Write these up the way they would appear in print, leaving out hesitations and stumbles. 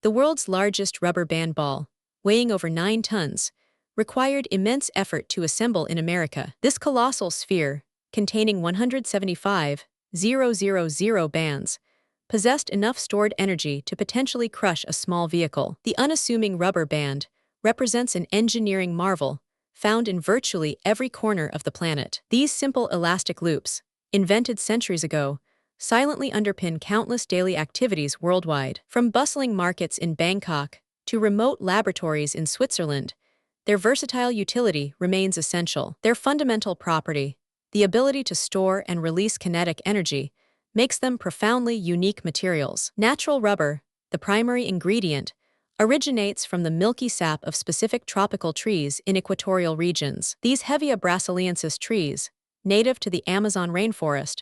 The world's largest rubber band ball, weighing over 9 tons, required immense effort to assemble in America. This colossal sphere, containing 175,000 bands, possessed enough stored energy to potentially crush a small vehicle. The unassuming rubber band represents an engineering marvel found in virtually every corner of the planet. These simple elastic loops, invented centuries ago, silently underpin countless daily activities worldwide. From bustling markets in Bangkok to remote laboratories in Switzerland, their versatile utility remains essential. Their fundamental property, the ability to store and release kinetic energy, makes them profoundly unique materials. Natural rubber, the primary ingredient, originates from the milky sap of specific tropical trees in equatorial regions. These Hevea brasiliensis trees, native to the Amazon rainforest,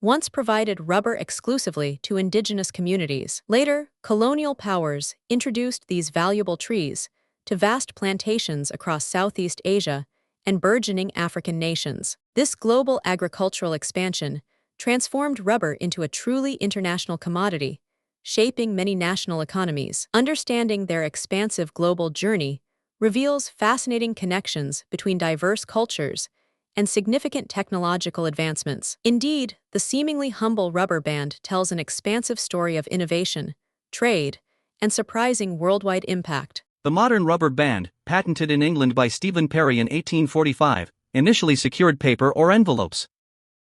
once provided rubber exclusively to indigenous communities. Later, colonial powers introduced these valuable trees to vast plantations across Southeast Asia and burgeoning African nations. This global agricultural expansion transformed rubber into a truly international commodity, shaping many national economies. Understanding their expansive global journey reveals fascinating connections between diverse cultures and significant technological advancements. Indeed, the seemingly humble rubber band tells an expansive story of innovation, trade, and surprising worldwide impact. The modern rubber band, patented in England by Stephen Perry in 1845, initially secured paper or envelopes.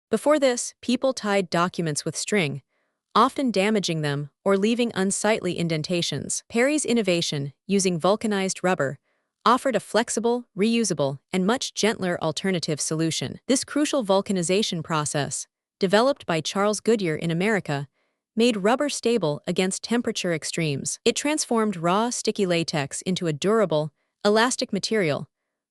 Before this, people tied documents with string, often damaging them or leaving unsightly indentations. Perry's innovation, using vulcanized rubber, offered a flexible, reusable, and much gentler alternative solution. This crucial vulcanization process, developed by Charles Goodyear in America, made rubber stable against temperature extremes. It transformed raw, sticky latex into a durable, elastic material,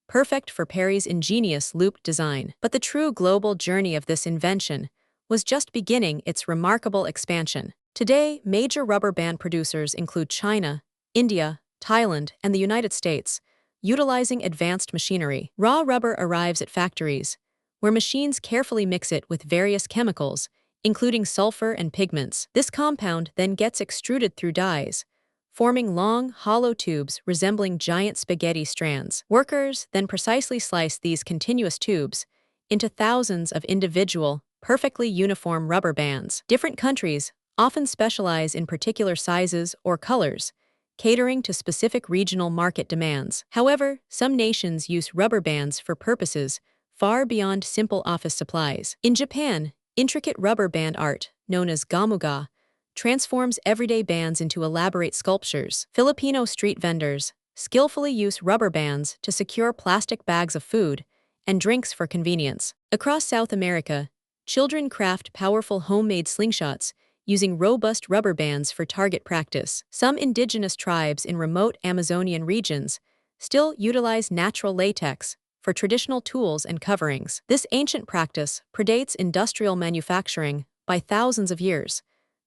perfect for Perry's ingenious loop design. But the true global journey of this invention was just beginning its remarkable expansion. Today, major rubber band producers include China, India, Thailand, and the United States, utilizing advanced machinery. Raw rubber arrives at factories, where machines carefully mix it with various chemicals, including sulfur and pigments. This compound then gets extruded through dies, forming long, hollow tubes resembling giant spaghetti strands. Workers then precisely slice these continuous tubes into thousands of individual, perfectly uniform rubber bands. Different countries often specialize in particular sizes or colors, catering to specific regional market demands. However, some nations use rubber bands for purposes far beyond simple office supplies. In Japan, intricate rubber band art, known as gamuga, transforms everyday bands into elaborate sculptures. Filipino street vendors skillfully use rubber bands to secure plastic bags of food and drinks for convenience. Across South America, children craft powerful homemade slingshots using robust rubber bands for target practice. Some indigenous tribes in remote Amazonian regions still utilize natural latex for traditional tools and coverings. This ancient practice predates industrial manufacturing by thousands of years,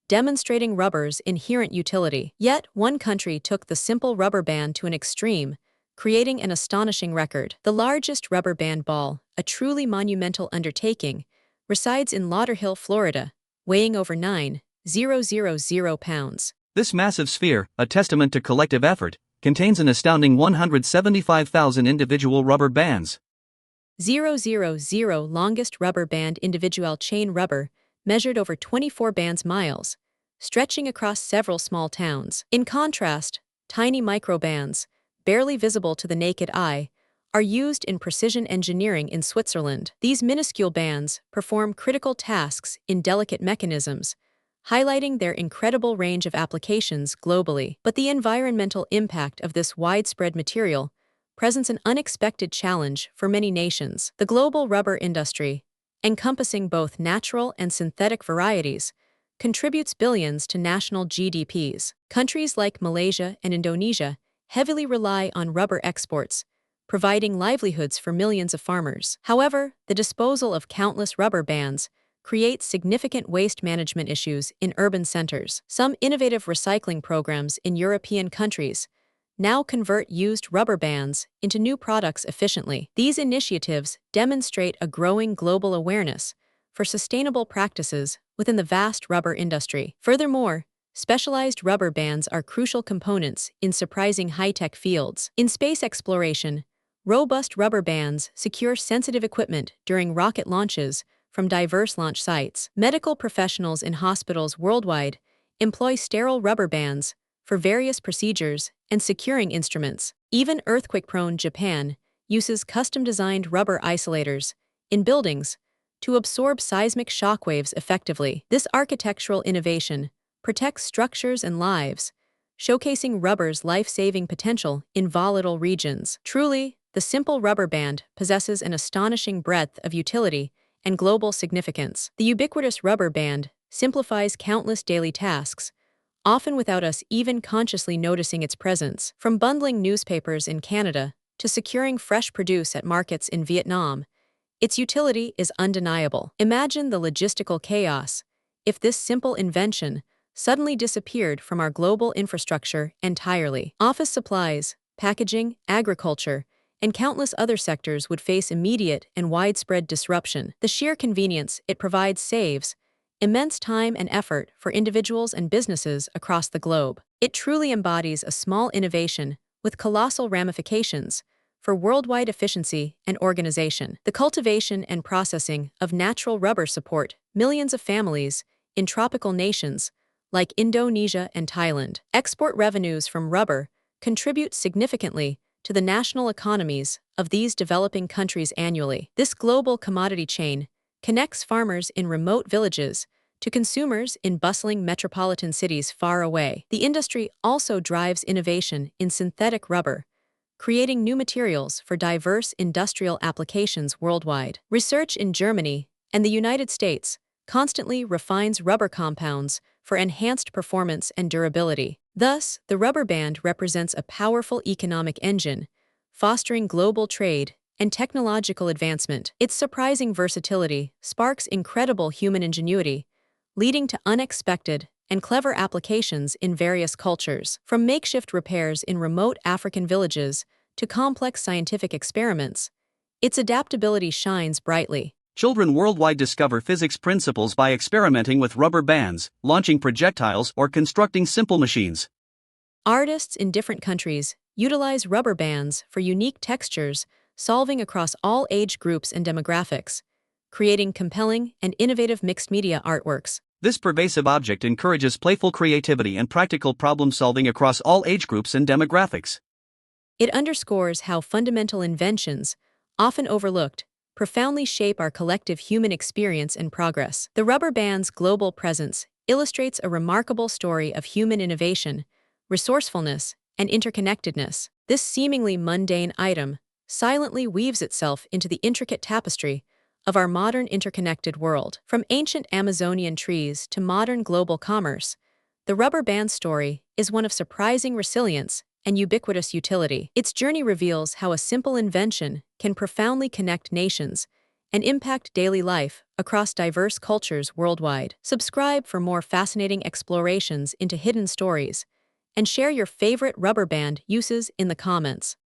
demonstrating rubber's inherent utility. Yet, one country took the simple rubber band to an extreme, creating an astonishing record. The largest rubber band ball, a truly monumental undertaking, resides in Lauderhill, Florida, weighing over 9,000 pounds. This massive sphere, a testament to collective effort, contains an astounding 175,000 individual rubber bands. 000 longest rubber band individual chain rubber measured over 24 bands miles, stretching across several small towns. In contrast, tiny microbands, barely visible to the naked eye, are used in precision engineering in Switzerland. These minuscule bands perform critical tasks in delicate mechanisms, highlighting their incredible range of applications globally. But the environmental impact of this widespread material presents an unexpected challenge for many nations. The global rubber industry, encompassing both natural and synthetic varieties, contributes billions to national GDPs. Countries like Malaysia and Indonesia heavily rely on rubber exports, providing livelihoods for millions of farmers. However, the disposal of countless rubber bands creates significant waste management issues in urban centers. Some innovative recycling programs in European countries now convert used rubber bands into new products efficiently. These initiatives demonstrate a growing global awareness for sustainable practices within the vast rubber industry. Furthermore, specialized rubber bands are crucial components in surprising high-tech fields. In space exploration, robust rubber bands secure sensitive equipment during rocket launches from diverse launch sites. Medical professionals in hospitals worldwide employ sterile rubber bands for various procedures and securing instruments. Even earthquake-prone Japan uses custom-designed rubber isolators in buildings to absorb seismic shockwaves effectively. This architectural innovation protects structures and lives, showcasing rubber's life-saving potential in volatile regions. Truly, the simple rubber band possesses an astonishing breadth of utility and global significance. The ubiquitous rubber band simplifies countless daily tasks, often without us even consciously noticing its presence. From bundling newspapers in Canada to securing fresh produce at markets in Vietnam, its utility is undeniable. Imagine the logistical chaos if this simple invention suddenly disappeared from our global infrastructure entirely. Office supplies, packaging, agriculture, and countless other sectors would face immediate and widespread disruption. The sheer convenience it provides saves immense time and effort for individuals and businesses across the globe. It truly embodies a small innovation with colossal ramifications for worldwide efficiency and organization. The cultivation and processing of natural rubber support millions of families in tropical nations like Indonesia and Thailand. Export revenues from rubber contribute significantly to the national economies of these developing countries annually. This global commodity chain connects farmers in remote villages to consumers in bustling metropolitan cities far away. The industry also drives innovation in synthetic rubber, creating new materials for diverse industrial applications worldwide. Research in Germany and the United States constantly refines rubber compounds for enhanced performance and durability. Thus, the rubber band represents a powerful economic engine, fostering global trade and technological advancement. Its surprising versatility sparks incredible human ingenuity, leading to unexpected and clever applications in various cultures. From makeshift repairs in remote African villages to complex scientific experiments, its adaptability shines brightly. Children worldwide discover physics principles by experimenting with rubber bands, launching projectiles, or constructing simple machines. Artists in different countries utilize rubber bands for unique textures, solving across all age groups and demographics, creating compelling and innovative mixed-media artworks. This pervasive object encourages playful creativity and practical problem-solving across all age groups and demographics. It underscores how fundamental inventions, often overlooked, profoundly shape our collective human experience and progress. The rubber band's global presence illustrates a remarkable story of human innovation, resourcefulness, and interconnectedness. This seemingly mundane item silently weaves itself into the intricate tapestry of our modern interconnected world. From ancient Amazonian trees to modern global commerce, the rubber band story is one of surprising resilience and ubiquitous utility. Its journey reveals how a simple invention can profoundly connect nations and impact daily life across diverse cultures worldwide. Subscribe for more fascinating explorations into hidden stories, and share your favorite rubber band uses in the comments.